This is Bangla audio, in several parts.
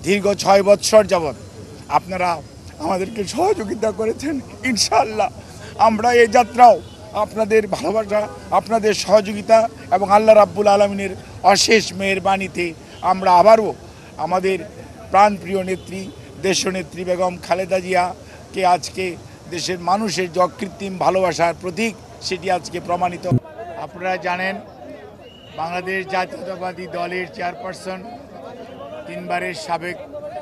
দীর্ঘ ৬ বৎসর যাবৎ আপনারা আমাদেরকে সহযোগিতা করেছেন। ইনশাআল্লাহ আমরা এই যাত্রাও আপনাদের ভালোবাসা, আপনাদের সহযোগিতা এবং আল্লাহ রাব্বুল আলামিনের অশেষ মেহেরবানিতে আমরা আবারও আমাদের প্রাণপ্রিয় নেত্রী দেশনেত্রী বেগম খালেদা জিয়াকে আজকে দেশের মানুষের যে অকৃত্রিম ভালোবাসার প্রতীক সেটি আজকে প্রমাণিত। আপনারা জানেন বাংলাদেশ জাতীয়তাবাদী দলের চেয়ারপারসন, 3 বারের সাবেক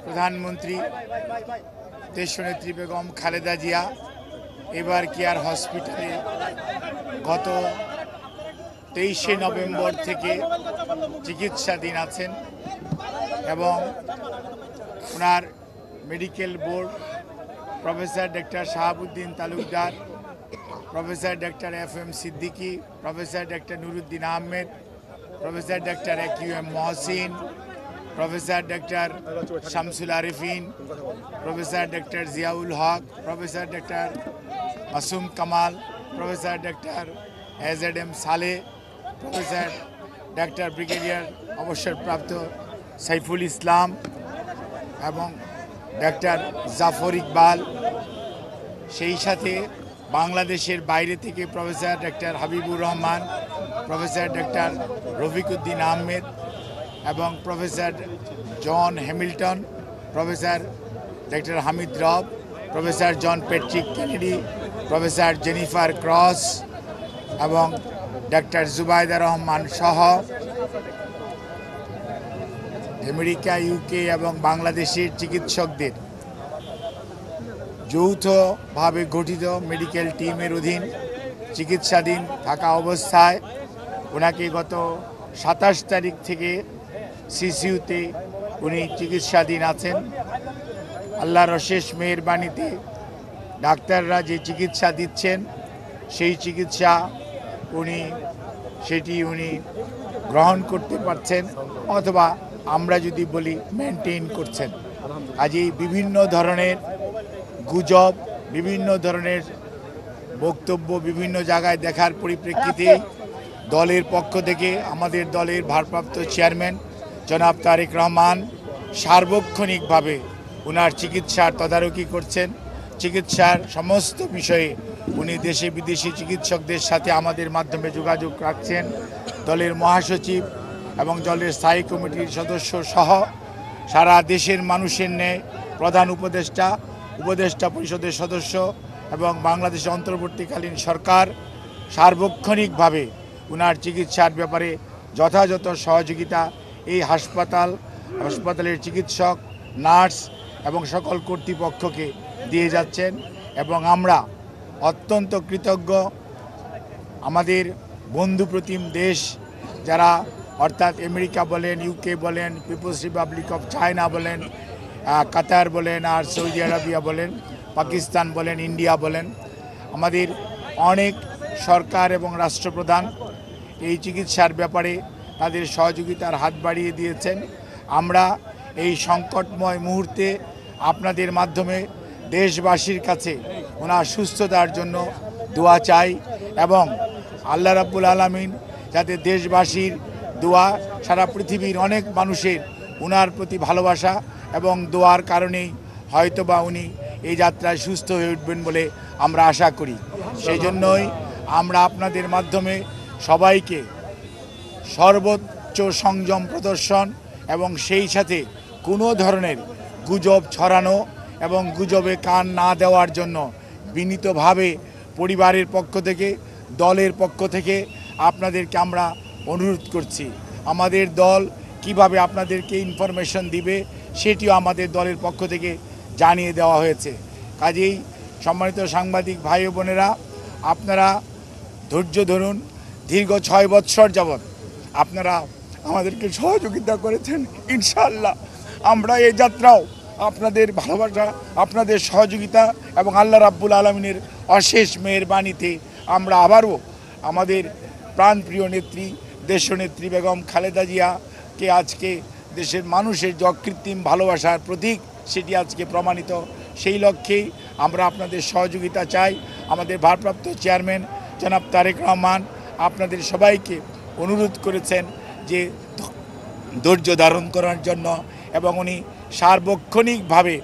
প্রধানমন্ত্রী দেশনেত্রী বেগম খালেদা জিয়া এবার কেয়ার হসপিটালে গত 23শে নভেম্বর থেকে চিকিৎসাধীন আছেন এবং ওনার medical board professor doctor Shahabuddin Talukdar, professor doctor FM Siddiqui, professor doctor Nuruddin Ahmed, professor doctor AQM Mohsin, professor doctor Shamsul Arefin, professor doctor Ziaul Haque, professor doctor Masum Kamal, professor doctor AZM Saleh, professor doctor brigadier অবসরপ্রাপ্ত সাইফুল ইসলাম এবং ডক্টর জাফর ইকবাল, সেই সাথে বাংলাদেশের বাইরে থেকে professor doctor Habibur Rahman, professor doctor Rafiquddin Ahmed এবং professor John Hamilton, professor doctor Hamid Rab, professor John Patrick Kennedy, professor Jennifer Cross এবং ডক্টর জুবাইদা রহমান সহ আমেরিকা, UK এবং বাংলাদেশের চিকিৎসকদের যৌথভাবে গঠিত মেডিকেল টিমের অধীন চিকিৎসাধীন থাকা অবস্থায় ওনাকে গত 27 তারিখ থেকে CCUতে উনি চিকিৎসাধীন আছেন। আল্লাহর অশেষ মেহেরবানিতে ডাক্তাররা যে চিকিৎসা দিচ্ছেন সেই চিকিৎসা সেটি উনি গ্রহণ করতে পারছেন, অথবা আমরা যদি বলি মেনটেন করছেন। কাজেই বিভিন্ন ধরনের গুজব, বিভিন্ন ধরনের বক্তব্য বিভিন্ন জায়গায় দেখার পরিপ্রেক্ষিতে দলের পক্ষ থেকে আমাদের দলের ভারপ্রাপ্ত চেয়ারম্যান জনাব তারেক রহমান সার্বক্ষণিকভাবে ওনার চিকিৎসার তদারকি করছেন। চিকিৎসার সমস্ত বিষয়ে উনি দেশে বিদেশি চিকিৎসকদের সাথে আমাদের মাধ্যমে যোগাযোগ রাখছেন। দলের মহাসচিব এবং দলের স্থায়ী কমিটির সদস্য সহ সারা দেশের মানুষের ন্যায় প্রধান উপদেষ্টা পরিষদের সদস্য এবং বাংলাদেশের অন্তর্বর্তীকালীন সরকার সার্বক্ষণিকভাবে ওনার চিকিৎসার ব্যাপারে যথাযথ সহযোগিতা এই হাসপাতালের চিকিৎসক, নার্স এবং সকল কর্তৃপক্ষকে দিয়ে যাচ্ছেন এবং আমরা অত্যন্ত কৃতজ্ঞ। আমাদের বন্ধুপ্রতিম দেশ যারা, অর্থাৎ আমেরিকা বলেন, UK বলেন, পিপলস রিপাবলিক অফ চায়না বলেন, কাতার বলেন, আর সৌদি আরবিয়া বলেন, পাকিস্তান বলেন, ইন্ডিয়া বলেন, আমাদের অনেক সরকার এবং রাষ্ট্রপ্রধান এই চিকিৎসার ব্যাপারে তাদের সহযোগিতার হাত বাড়িয়ে দিয়েছেন। আমরা এই সংকটময় মুহূর্তে আপনাদের মাধ্যমে দেশবাসীর কাছে ওনার সুস্থতার জন্য দোয়া চাই এবং আল্লাহ রাব্বুল আলামিন যাতে দেশবাসীর দোয়া, সারা পৃথিবীর অনেক মানুষের ওনার প্রতি ভালোবাসা এবং দোয়ার কারণেই হয়তোবা উনি এই যাত্রায় সুস্থ হয়ে উঠবেন বলে আমরা আশা করি। সেই জন্যই আমরা আপনাদের মাধ্যমে সবাইকে সর্বোচ্চ সংযম প্রদর্শন এবং সেই সাথে কোনো ধরনের গুজব ছড়ানো এবং গুজবে কান না দেওয়ার জন্য বিনীতভাবে পরিবারের পক্ষ থেকে, দলের পক্ষ থেকে আপনাদেরকে আমরা অনুরোধ করছি। আমাদের দল কিভাবে আপনাদেরকে ইনফরমেশন দিবে সেটিও আমাদের দলের পক্ষ থেকে জানিয়ে দেওয়া হয়েছে। কাজেই সম্মানিত সাংবাদিক ভাই ও বোনেরা, আপনারা ধৈর্য ধরুন। দীর্ঘ 6 বৎসর যাবৎ আপনারা আমাদেরকে সহযোগিতা করেছেন। ইনশাআল্লাহ আমরা এই যাত্রাও আপনাদের ভালোবাসা, আপনাদের সহযোগিতা এবং আল্লাহ রাব্বুল আলামিনের অশেষ মেহেরবানিতে আমরা আবারও আমাদের প্রাণপ্রিয় নেত্রী দেশনেত্রী বেগম খালেদা জিয়াকে আজকে দেশের মানুষের যে অকৃত্রিম ভালোবাসার প্রতীক সেটি আজকে প্রমাণিত। সেই লক্ষ্যেই আমরা আপনাদের সহযোগিতা চাই। আমাদের ভারপ্রাপ্ত চেয়ারম্যান জনাব তারেক রহমান আপনাদের সবাইকে অনুরোধ করেছেন যে ধৈর্য ধারণ করার জন্য এবং উনি সার্বক্ষণিকভাবে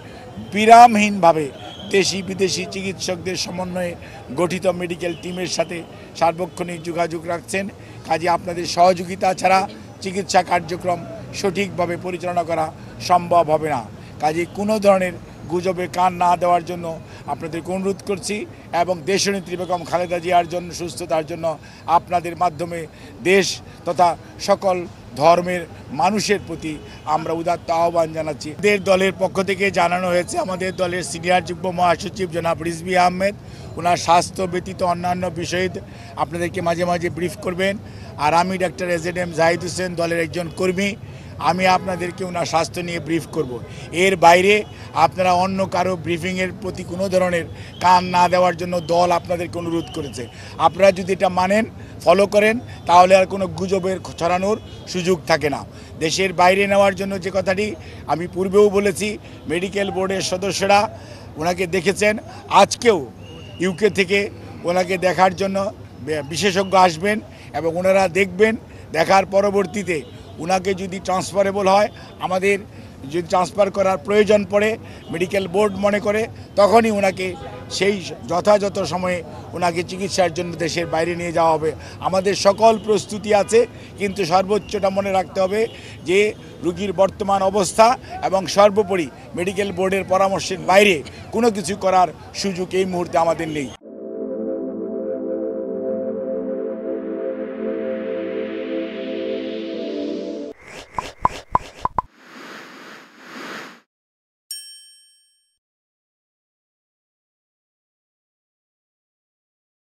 বিরামহীনভাবে দেশি বিদেশি চিকিৎসকদের সমন্বয়ে গঠিত মেডিকেল টিমের সাথে সার্বক্ষণিক যোগাযোগ রাখছেন। কাজে আপনাদের সহযোগিতা ছাড়া চিকিৎসা কার্যক্রম সঠিকভাবে পরিচালনা করা সম্ভব হবে না। কাজে কোনো ধরনের গুজবে কান না দেওয়ার জন্য আপনাদেরকে অনুরোধ করছি এবং দেশনেত্রী বেগম খালেদা জিয়ার জন্য সুস্থতার জন্য আপনাদের মাধ্যমে দেশ তথা সকল ধর্মের মানুষের প্রতি আমরা উদাত্ত আহ্বান জানাচ্ছি। আমাদের দলের পক্ষ থেকে জানানো হয়েছে, আমাদের দলের সিনিয়র যুগ্ম মহাসচিব জনাব রিজভী আহমেদ ওনার স্বাস্থ্য ব্যতীত অন্যান্য বিষয়ে আপনাদেরকে মাঝে মাঝে ব্রিফ করবেন। আর আমি ডাক্তার এজেডএম জাহিদ হোসেন দলের একজন কর্মী, আমি আপনাদেরকে ওনার স্বাস্থ্য নিয়ে ব্রিফ করব। এর বাইরে আপনারা অন্য কারো ব্রিফিংয়ের প্রতি কোনো ধরনের কান না দেওয়ার জন্য দল আপনাদেরকে অনুরোধ করেছে। আপনারা যদি এটা মানেন, ফলো করেন, তাহলে আর কোনো গুজবের ছড়ানোর সুযোগ থাকে না। দেশের বাইরে নেওয়ার জন্য যে কথাটি আমি পূর্বেও বলেছি, মেডিকেল বোর্ডের সদস্যরা ওনাকে দেখেছেন। আজকেও ইউকে থেকে ওনাকে দেখার জন্য বিশেষজ্ঞ আসবেন এবং ওনারা দেখবেন। দেখার পরবর্তীতে ওনাকে যদি ট্রান্সফারেবল হয়, আমাদের যদি ট্রান্সফার করার প্রয়োজন পড়ে মেডিকেল বোর্ড মনে করে, তখনই ওনাকে সেই যথাযথ সময়ে ওনাকে চিকিৎসার জন্য দেশের বাইরে নিয়ে যাওয়া হবে। আমাদের সকল প্রস্তুতি আছে, কিন্তু সর্বোচ্চটা মনে রাখতে হবে যে রোগীর বর্তমান অবস্থা এবং সর্বোপরি মেডিকেল বোর্ডের পরামর্শের বাইরে কোনো কিছু করার সুযোগ এই মুহূর্তে আমাদের নেই।